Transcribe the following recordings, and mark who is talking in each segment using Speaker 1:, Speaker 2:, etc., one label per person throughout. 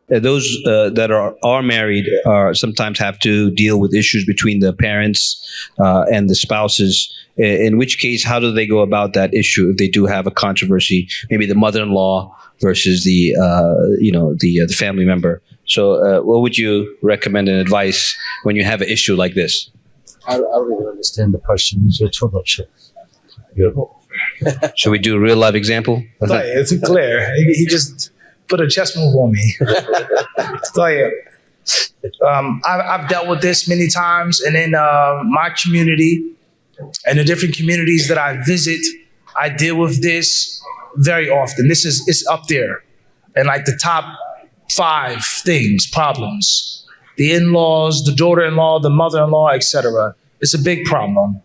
Speaker 1: those that are married sometimes have to deal with issues between the parents and the spouses. In which case, how do they go about that issue if they do have a controversy? Maybe the mother-in-law versus the family member. So, what would you recommend and advise when you have an issue like this?
Speaker 2: I don't even understand the question. So too much. Beautiful.
Speaker 1: Should we do a real life example?
Speaker 3: It's clear. He just put a chess move on me. I've dealt with this many times, and in my community and the different communities that I visit, I deal with this very often. It's up there, and like the top 5 things, problems: the in-laws, the daughter-in-law, the mother-in-law, etc. It's a big problem,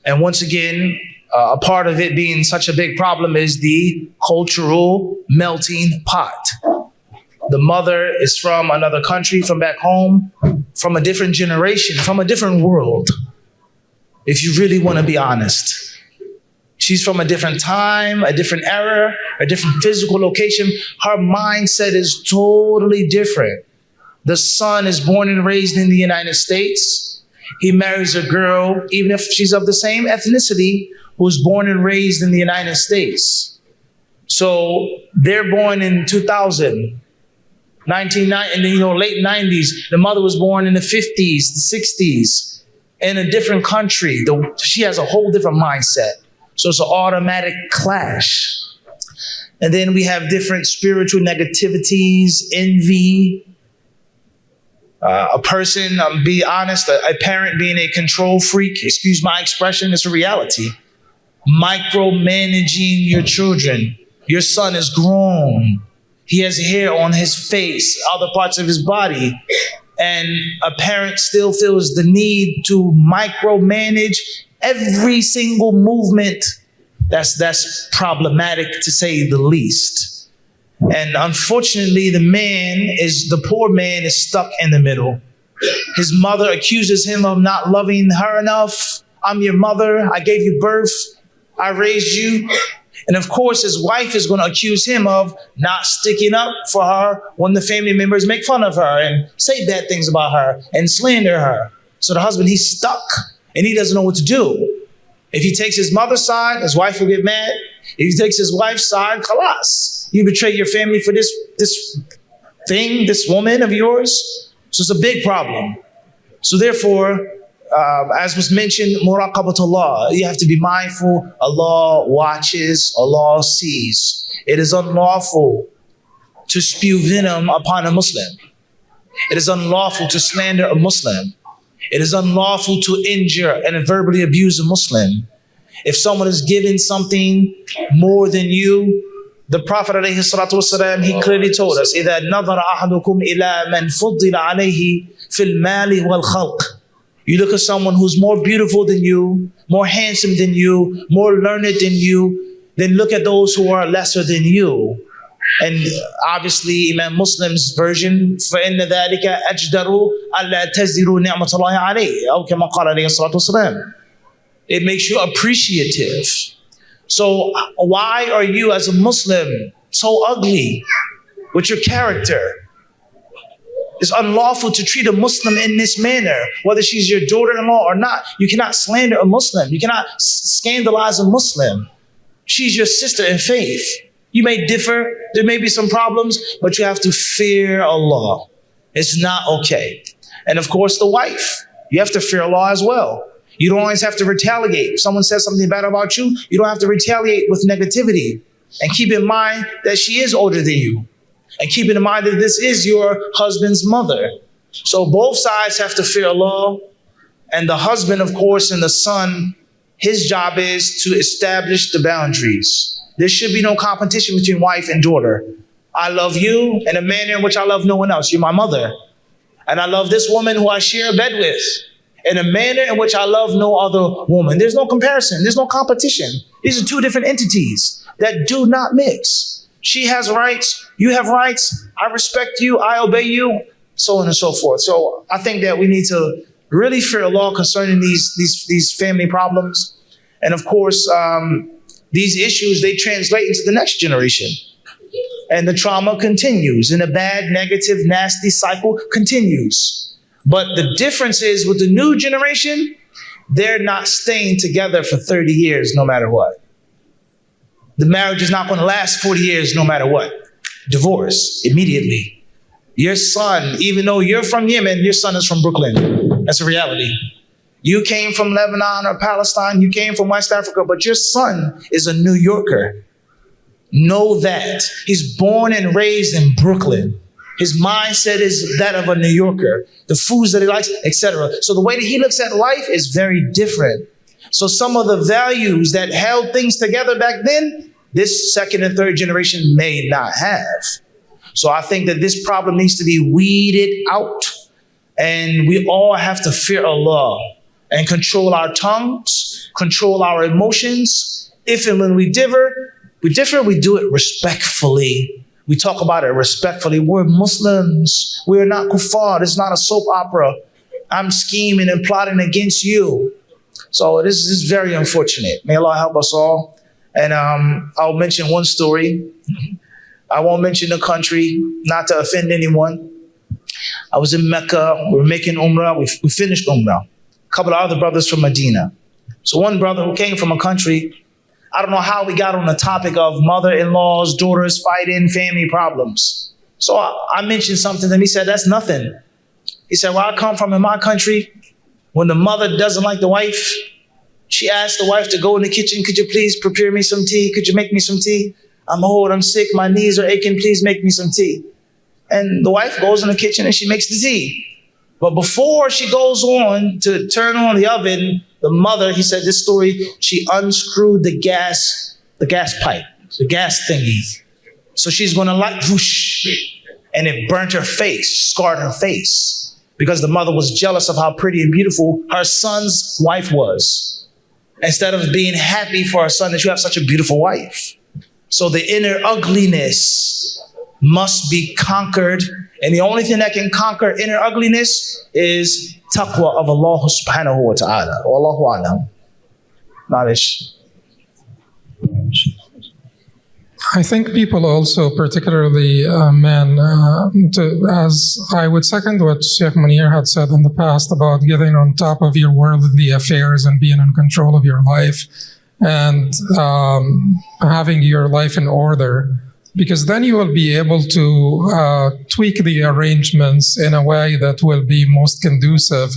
Speaker 3: and once again, a part of it being such a big problem is the cultural melting pot. The mother is from another country, from back home, from a different generation, from a different world. If you really want to be honest, she's from a different time, a different era, a different physical location. Her mindset is totally different. The son is born and raised in the United States. He marries a girl, even if she's of the same ethnicity, who's born and raised in the United States. So they're born in 2000, late 90s. The mother was born in the 50s, the 60s, in a different country. She has a whole different mindset. So it's an automatic clash. And then we have different spiritual negativities, envy. A person, be honest, a parent being a control freak, excuse my expression, it's a reality. Micromanaging your children. Your son is grown. He has hair on his face, other parts of his body. And a parent still feels the need to micromanage every single movement. That's problematic, to say the least. And unfortunately, the poor man is stuck in the middle. His mother accuses him of not loving her enough. I'm your mother. I gave you birth. I raised you. And of course, his wife is going to accuse him of not sticking up for her when the family members make fun of her and say bad things about her and slander her. So the husband, he's stuck and he doesn't know what to do. If he takes his mother's side, his wife will get mad. If he takes his wife's side, khalas. You betray your family for this woman of yours. So it's a big problem. So therefore, as was mentioned, muraqabatullah, you have to be mindful. Allah watches, Allah sees. It is unlawful to spew venom upon a Muslim. It is unlawful to slander a Muslim. It is unlawful to injure and verbally abuse a Muslim. If someone is given something more than you, the Prophet ﷺ, he clearly told us, إِذَا نَظَرَ أَحَدُكُمْ إِلَى مَنْ فُضِّلَ عَلَيْهِ فِي الْمَالِ وَالْخَلْقِ. You look at someone who's more beautiful than you, more handsome than you, more learned than you, then look at those who are lesser than you. And obviously, Imam Muslim's version, فَإِنَّ ذَلِكَ أَجْدَرُ أَلَّا تَزِرُوا نِعْمَةَ اللَّهِ عَلَيْهِ أو كما قال عليه الصلاة والسلام. It makes you appreciative. So why are you as a Muslim so ugly with your character? It's unlawful to treat a Muslim in this manner, whether she's your daughter-in-law or not. You cannot slander a Muslim. You cannot scandalize a Muslim. She's your sister in faith. You may differ. There may be some problems, but you have to fear Allah. It's not okay. And of course, the wife. You have to fear Allah as well. You don't always have to retaliate. If someone says something bad about you, you don't have to retaliate with negativity. And keep in mind that she is older than you. And keep in mind that this is your husband's mother. So both sides have to fear Allah. And the husband, of course, and the son, his job is to establish the boundaries. There should be no competition between wife and daughter. I love you in a manner in which I love no one else. You're my mother. And I love this woman who I share a bed with in a manner in which I love no other woman. There's no comparison. There's no competition. These are two different entities that do not mix. She has rights. You have rights. I respect you. I obey you. So on and so forth. So I think that we need to really fear Allah concerning these family problems. And of course, these issues, they translate into the next generation. and the trauma continues, and the bad, negative, nasty cycle continues. But the difference is with the new generation, they're not staying together for 30 years no matter what. The marriage is not going to last 40 years no matter what. Divorce immediately. Your son, even though you're from Yemen, your son is from Brooklyn. That's a reality. You came from Lebanon or Palestine, you came from West Africa, but your son is a New Yorker. Know that. He's born and raised in Brooklyn. His mindset is that of a New Yorker. The foods that he likes, etc. So the way that he looks at life is very different. So some of the values that held things together back then, this second and third generation may not have. So I think that this problem needs to be weeded out. And we all have to fear Allah and control our tongues, control our emotions. If and when we differ, we do it respectfully. We talk about it respectfully. We're Muslims. We're not kuffar. It's not a soap opera. I'm scheming and plotting against you. So this is very unfortunate. May Allah help us all. And I'll mention one story. I won't mention the country, not to offend anyone. I was in Mecca. We were making Umrah. We finished Umrah. A couple of other brothers from Medina. So one brother who came from a country, I don't know how we got on the topic of mother-in-laws, daughters fighting, family problems. So I mentioned something to him. He said, that's nothing. He said, where I come from in my country, when the mother doesn't like the wife, she asks the wife to go in the kitchen. Could you please prepare me some tea? Could you make me some tea? I'm old, I'm sick, my knees are aching. Please make me some tea. And the wife goes in the kitchen and she makes the tea. But before she goes on to turn on the oven, the mother, he said this story, she unscrewed the gas pipe, the gas thingy. So she's going to light, whoosh, and it burnt her face, scarred her face, because the mother was jealous of how pretty and beautiful her son's wife was. Instead of being happy for her son that you have such a beautiful wife. So the inner ugliness must be conquered. And the only thing that can conquer inner ugliness is taqwa of Allah subhanahu wa ta'ala. Wallahu a'lam. Knowledge.
Speaker 4: I think people also, particularly men, as I would second what Sheikh Munir had said in the past about getting on top of your worldly affairs and being in control of your life and having your life in order, because then you will be able to tweak the arrangements in a way that will be most conducive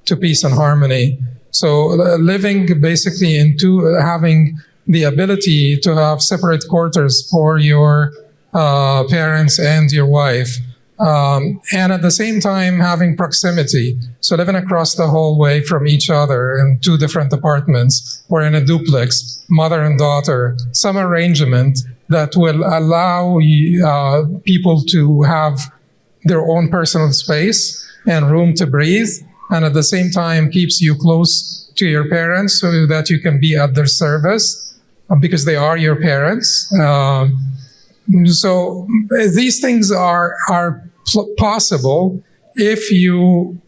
Speaker 4: to peace and harmony. So living basically into having the ability to have separate quarters for your parents and your wife. And at the same time, having proximity. So living across the hallway from each other in two different apartments or in a duplex, mother and daughter, some arrangement that will allow people to have their own personal space and room to breathe. And at the same time, keeps you close to your parents so that you can be at their service because they are your parents. So these things are possible if you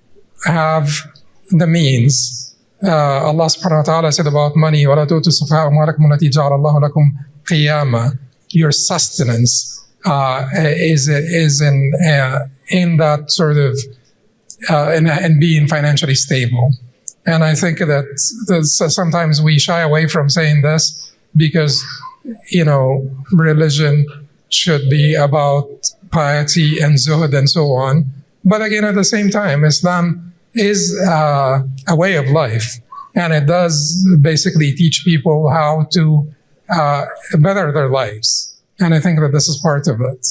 Speaker 4: have the means. Allah subhanahu wa ta'ala said about money, وَلَا تُؤْتُوا السُّفَهَاءَ أَمْوَالَكُمُ الَّتِي جَعَلَ اللَّهُ لَكُمْ قِيَامًا. Your sustenance is in that sort of, and being financially stable. And I think that sometimes we shy away from saying this because, religion should be about piety and zuhd and so on. But again, at the same time, Islam is a way of life. And it does basically teach people how to better their lives. And I think that this is part of it.